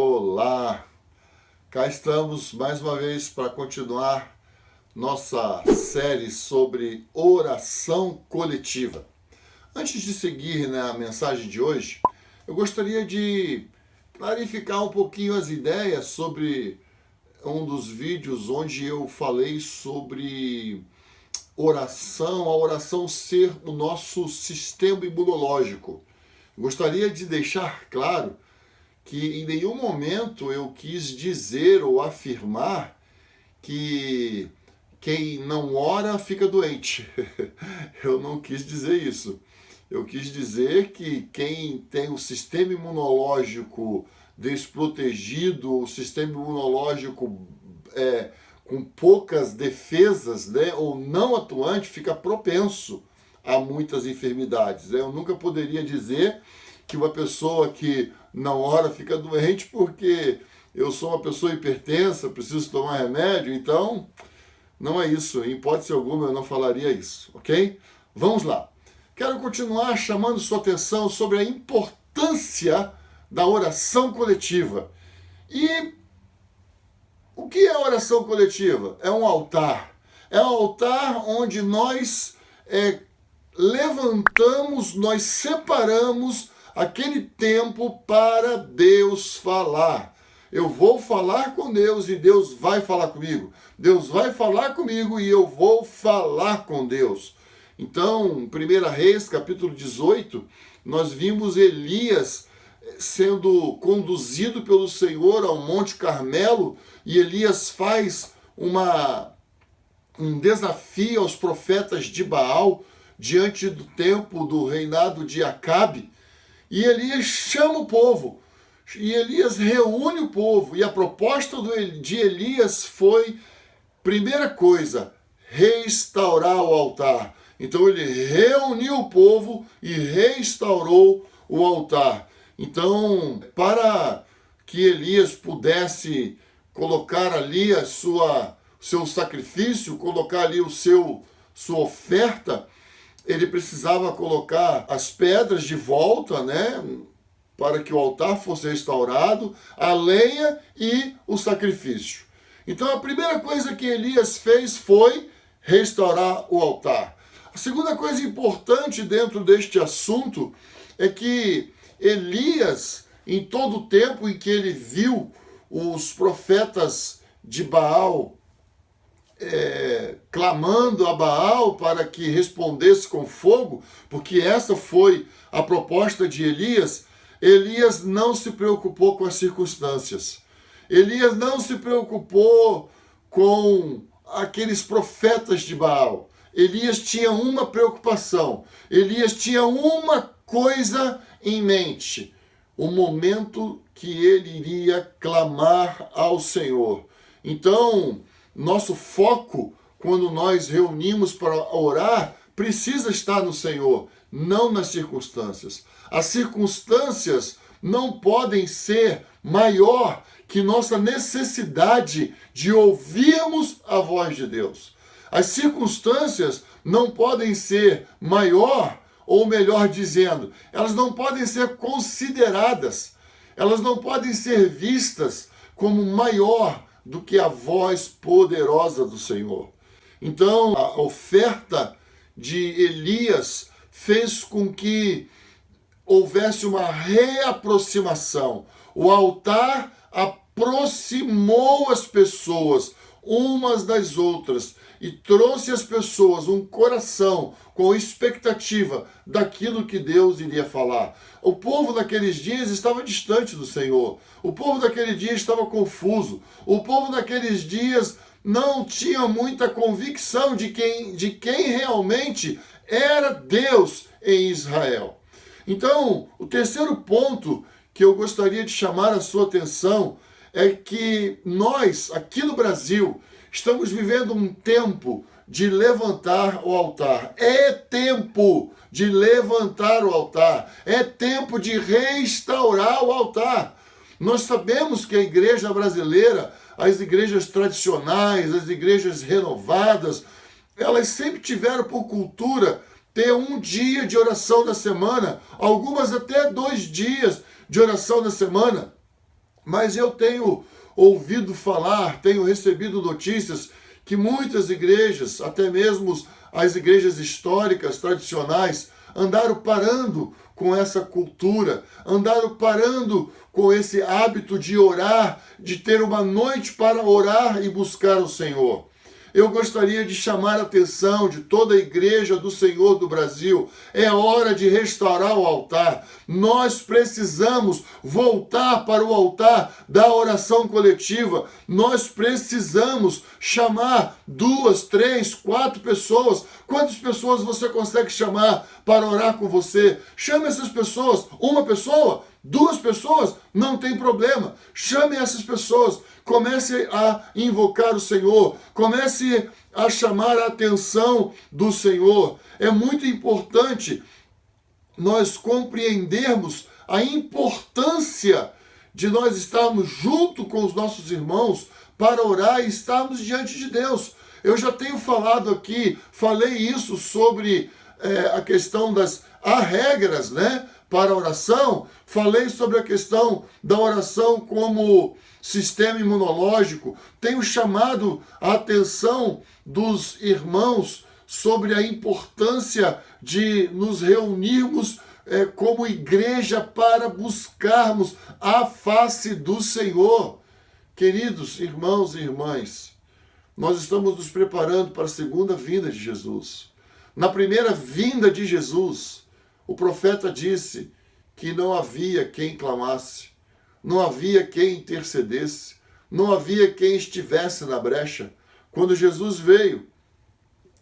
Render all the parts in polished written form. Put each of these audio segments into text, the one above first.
Olá, cá estamos mais uma vez para continuar nossa série sobre oração coletiva. Antes de seguir na mensagem de hoje, eu gostaria de clarificar um pouquinho as ideias sobre um dos vídeos onde eu falei sobre oração, a oração ser o nosso sistema imunológico. Gostaria de deixar claro que em nenhum momento eu quis dizer ou afirmar que quem não ora fica doente. Eu não quis dizer isso. Eu quis dizer que quem tem o sistema imunológico desprotegido, o sistema imunológico com poucas defesas, né, ou não atuante, fica propenso a muitas enfermidades. Eu nunca poderia dizer que uma pessoa que não ora fica doente porque eu sou uma pessoa hipertensa, preciso tomar remédio, então não é isso. Em hipótese alguma eu não falaria isso, ok? Vamos lá. Quero continuar chamando sua atenção sobre a importância da oração coletiva. E o que é a oração coletiva? É um altar. É um altar onde nós levantamos, nós separamos aquele tempo para Deus falar. Eu vou falar com Deus e Deus vai falar comigo. Deus vai falar comigo e eu vou falar com Deus. Então, 1 Reis, capítulo 18, nós vimos Elias sendo conduzido pelo Senhor ao Monte Carmelo e Elias faz um desafio aos profetas de Baal diante do tempo do reinado de Acabe. E Elias chama o povo, e Elias reúne o povo, e a proposta de Elias foi, primeira coisa, restaurar o altar. Então ele reuniu o povo e restaurou o altar. Então, para que Elias pudesse colocar ali seu sacrifício, colocar ali sua oferta, ele precisava colocar as pedras de volta, né, para que o altar fosse restaurado, a lenha e o sacrifício. Então a primeira coisa que Elias fez foi restaurar o altar. A segunda coisa importante dentro deste assunto é que Elias, em todo o tempo em que ele viu os profetas de Baal clamando a Baal para que respondesse com fogo, porque essa foi a proposta de Elias, Elias não se preocupou com as circunstâncias. Elias não se preocupou com aqueles profetas de Baal. Elias tinha uma preocupação. Elias tinha uma coisa em mente: o momento que ele iria clamar ao Senhor. Então, nosso foco, quando nós reunimos para orar, precisa estar no Senhor, não nas circunstâncias. As circunstâncias não podem ser maior que nossa necessidade de ouvirmos a voz de Deus. As circunstâncias não podem ser maior, ou melhor dizendo, elas não podem ser consideradas, elas não podem ser vistas como maior do que a voz poderosa do Senhor. Então, a oferta de Elias fez com que houvesse uma reaproximação. O altar aproximou as pessoas umas das outras e trouxe às pessoas um coração com expectativa daquilo que Deus iria falar. O povo naqueles dias estava distante do Senhor. O povo daquele dia estava confuso. O povo naqueles dias não tinha muita convicção de quem realmente era Deus em Israel. Então, o terceiro ponto que eu gostaria de chamar a sua atenção é que nós, aqui no Brasil, estamos vivendo um tempo de levantar o altar. É tempo de levantar o altar. É tempo de restaurar o altar. Nós sabemos que a igreja brasileira, as igrejas tradicionais, as igrejas renovadas, elas sempre tiveram por cultura ter um dia de oração da semana, algumas até 2 dias de oração da semana. Mas eu tenho ouvido falar, tenho recebido notícias que muitas igrejas, até mesmo as igrejas históricas, tradicionais, andaram parando com essa cultura, andaram parando com esse hábito de orar, de ter uma noite para orar e buscar o Senhor. Eu gostaria de chamar a atenção de toda a igreja do Senhor do Brasil. É hora de restaurar o altar. Nós precisamos voltar para o altar da oração coletiva. Nós precisamos chamar 2, 3, 4 pessoas. Quantas pessoas você consegue chamar para orar com você? Chame essas pessoas. Uma pessoa? 2 pessoas? Não tem problema. Chame essas pessoas. Comece a invocar o Senhor. Comece a chamar a atenção do Senhor. É muito importante nós compreendermos a importância de nós estarmos junto com os nossos irmãos para orar e estarmos diante de Deus. Eu já tenho falado aqui, falei isso sobre a questão das regras, né, para a oração. Falei sobre a questão da oração como sistema imunológico. Tenho chamado a atenção dos irmãos sobre a importância de nos reunirmos como igreja para buscarmos a face do Senhor. Queridos irmãos e irmãs, nós estamos nos preparando para a segunda vinda de Jesus. Na primeira vinda de Jesus, o profeta disse que não havia quem clamasse, não havia quem intercedesse, não havia quem estivesse na brecha. Quando Jesus veio,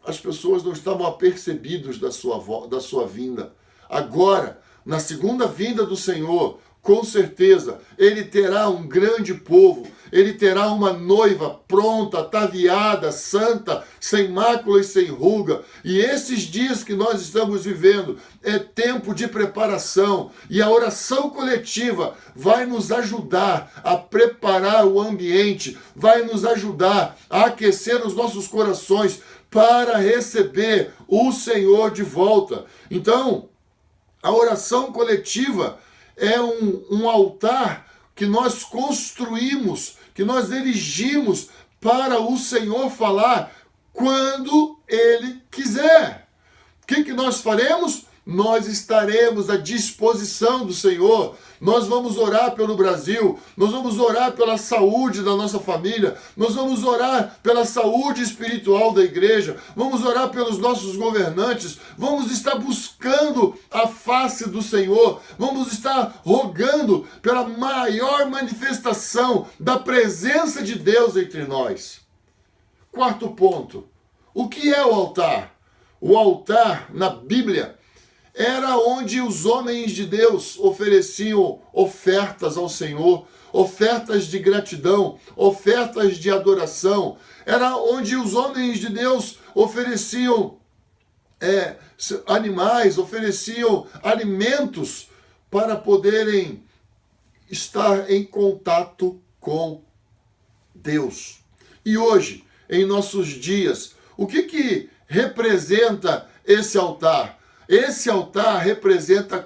as pessoas não estavam apercebidas da sua vinda. Agora, na segunda vinda do Senhor, com certeza, ele terá um grande povo, ele terá uma noiva pronta, ataviada, santa, sem mácula e sem ruga. E esses dias que nós estamos vivendo é tempo de preparação. E a oração coletiva vai nos ajudar a preparar o ambiente, vai nos ajudar a aquecer os nossos corações para receber o Senhor de volta. Então, a oração coletiva é um altar que nós construímos, que nós erigimos para o Senhor falar quando Ele quiser. O que nós faremos? Nós estaremos à disposição do Senhor. Nós vamos orar pelo Brasil, nós vamos orar pela saúde da nossa família, nós vamos orar pela saúde espiritual da igreja, vamos orar pelos nossos governantes, vamos estar buscando a face do Senhor, vamos estar rogando pela maior manifestação da presença de Deus entre nós. Quarto ponto, o que é o altar? O altar, na Bíblia, era onde os homens de Deus ofereciam ofertas ao Senhor, ofertas de gratidão, ofertas de adoração. Era onde os homens de Deus ofereciam animais, ofereciam alimentos para poderem estar em contato com Deus. E hoje, em nossos dias, o que representa esse altar? Esse altar representa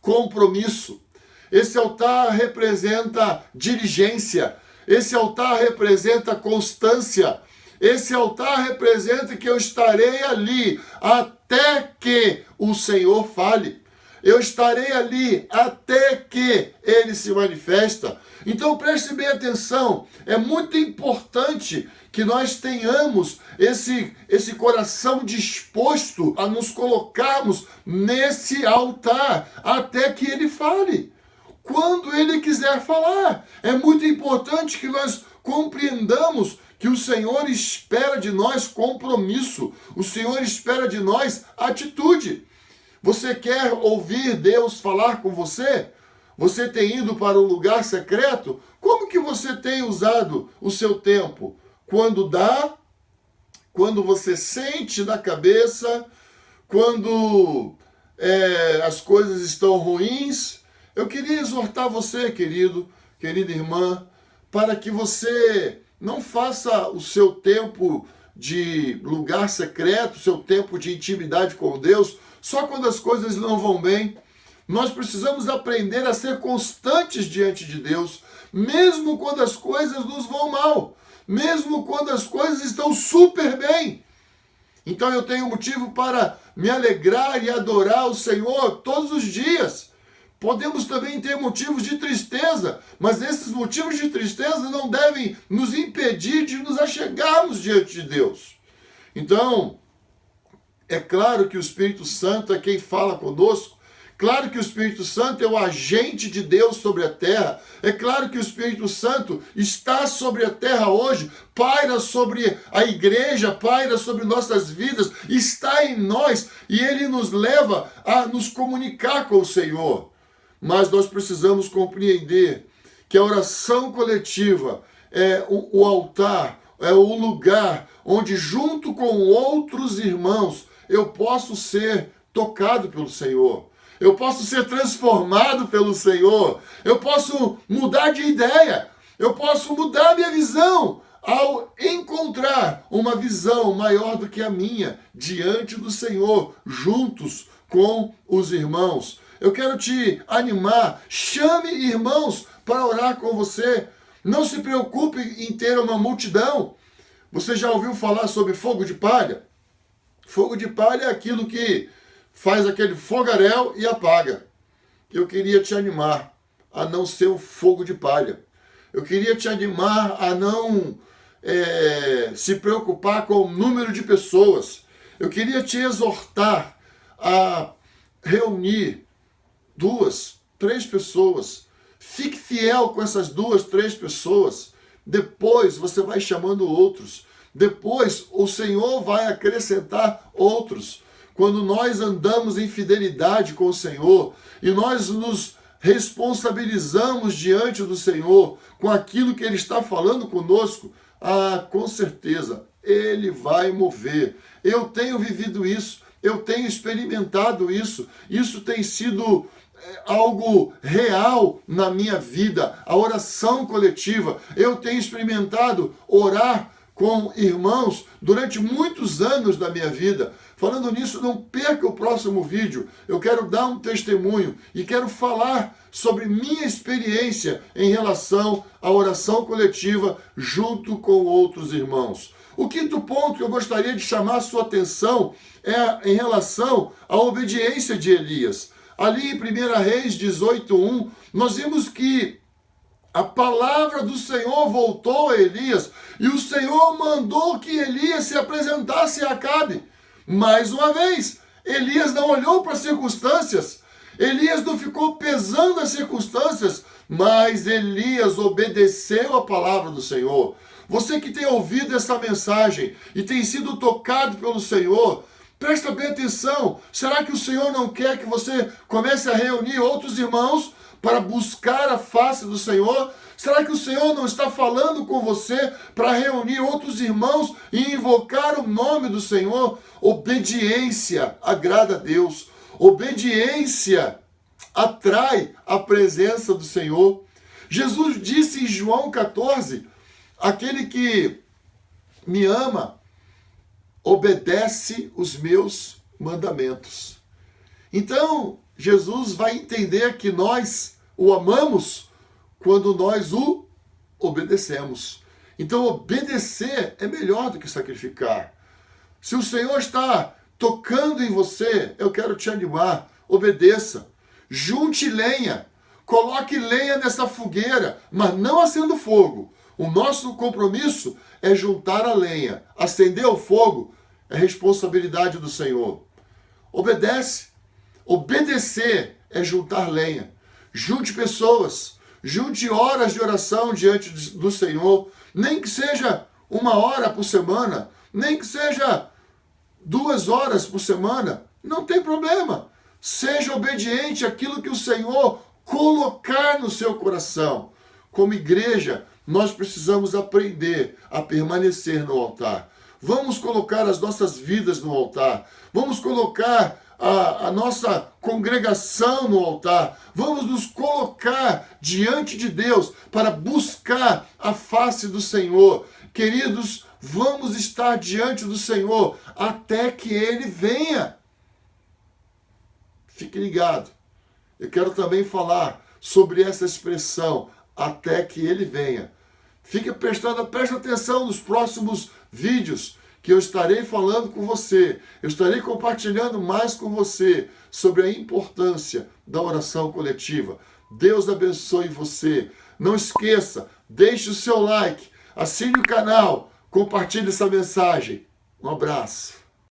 compromisso. Esse altar representa diligência. Esse altar representa constância. Esse altar representa que eu estarei ali até que o Senhor fale. Eu estarei ali até que Ele se manifesta. Então preste bem atenção, é muito importante que nós tenhamos esse coração disposto a nos colocarmos nesse altar até que Ele fale. Quando Ele quiser falar, é muito importante que nós compreendamos que o Senhor espera de nós compromisso, o Senhor espera de nós atitude. Você quer ouvir Deus falar com você? Você tem ido para o lugar secreto? Como que você tem usado o seu tempo? Quando dá? Quando você sente na cabeça? Quando as coisas estão ruins? Eu queria exortar você, querido, querida irmã, para que você não faça o seu tempo de lugar secreto, seu tempo de intimidade com Deus, só quando as coisas não vão bem. Nós precisamos aprender a ser constantes diante de Deus, mesmo quando as coisas nos vão mal, mesmo quando as coisas estão super bem. Então eu tenho motivo para me alegrar e adorar o Senhor todos os dias. Podemos também ter motivos de tristeza, mas esses motivos de tristeza não devem nos impedir de nos achegarmos diante de Deus. Então, é claro que o Espírito Santo é quem fala conosco. Claro que o Espírito Santo é o agente de Deus sobre a terra. É claro que o Espírito Santo está sobre a terra hoje, paira sobre a igreja, paira sobre nossas vidas, está em nós e ele nos leva a nos comunicar com o Senhor. Mas nós precisamos compreender que a oração coletiva é o altar, é o lugar onde, junto com outros irmãos, eu posso ser tocado pelo Senhor. Eu posso ser transformado pelo Senhor. Eu posso mudar de ideia. Eu posso mudar minha visão ao encontrar uma visão maior do que a minha diante do Senhor, juntos com os irmãos. Eu quero te animar. Chame irmãos para orar com você. Não se preocupe em ter uma multidão. Você já ouviu falar sobre fogo de palha? Fogo de palha é aquilo que faz aquele fogaréu e apaga. Eu queria te animar a não ser um fogo de palha. Eu queria te animar a não se preocupar com o número de pessoas. Eu queria te exortar a reunir 2, 3 pessoas. Fique fiel com essas 2, 3 pessoas. Depois você vai chamando outros. Depois o Senhor vai acrescentar outros. Quando nós andamos em fidelidade com o Senhor e nós nos responsabilizamos diante do Senhor com aquilo que Ele está falando conosco, com certeza Ele vai mover. Eu tenho vivido isso, eu tenho experimentado isso, isso tem sido algo real na minha vida, a oração coletiva. Eu tenho experimentado orar com irmãos durante muitos anos da minha vida. Falando nisso, não perca o próximo vídeo. Eu quero dar um testemunho e quero falar sobre minha experiência em relação à oração coletiva junto com outros irmãos. O quinto ponto que eu gostaria de chamar a sua atenção é em relação à obediência de Elias. Ali em 1 Reis 18:1, nós vimos que a palavra do Senhor voltou a Elias e o Senhor mandou que Elias se apresentasse a Acabe. Mais uma vez, Elias não olhou para as circunstâncias, Elias não ficou pesando as circunstâncias, mas Elias obedeceu a palavra do Senhor. Você que tem ouvido essa mensagem e tem sido tocado pelo Senhor, presta bem atenção. Será que o Senhor não quer que você comece a reunir outros irmãos para buscar a face do Senhor? Será que o Senhor não está falando com você para reunir outros irmãos e invocar o nome do Senhor? Obediência agrada a Deus. Obediência atrai a presença do Senhor. Jesus disse em João 14, aquele que me ama, obedece os meus mandamentos. Então, Jesus vai entender que nós o amamos quando nós o obedecemos. Então, obedecer é melhor do que sacrificar. Se o Senhor está tocando em você, eu quero te animar. Obedeça. Junte lenha. Coloque lenha nessa fogueira, mas não acenda fogo. O nosso compromisso é juntar a lenha. Acender o fogo é responsabilidade do Senhor. Obedece. Obedecer é juntar lenha. Junte pessoas. Junte horas de oração diante do Senhor. Nem que seja 1 hora por semana. Nem que seja 2 horas por semana. Não tem problema. Seja obediente àquilo que o Senhor colocar no seu coração. Como igreja, nós precisamos aprender a permanecer no altar. Vamos colocar as nossas vidas no altar. Vamos colocar a nossa congregação no altar. Vamos nos colocar diante de Deus para buscar a face do Senhor. Queridos, vamos estar diante do Senhor até que Ele venha. Fique ligado. eu quero também falar sobre essa expressão, até que ele venha. Preste atenção nos próximos vídeos que eu estarei falando com você. Eu estarei compartilhando mais com você sobre a importância da oração coletiva. Deus abençoe você. Não esqueça, deixe o seu like, assine o canal, compartilhe essa mensagem. Um abraço.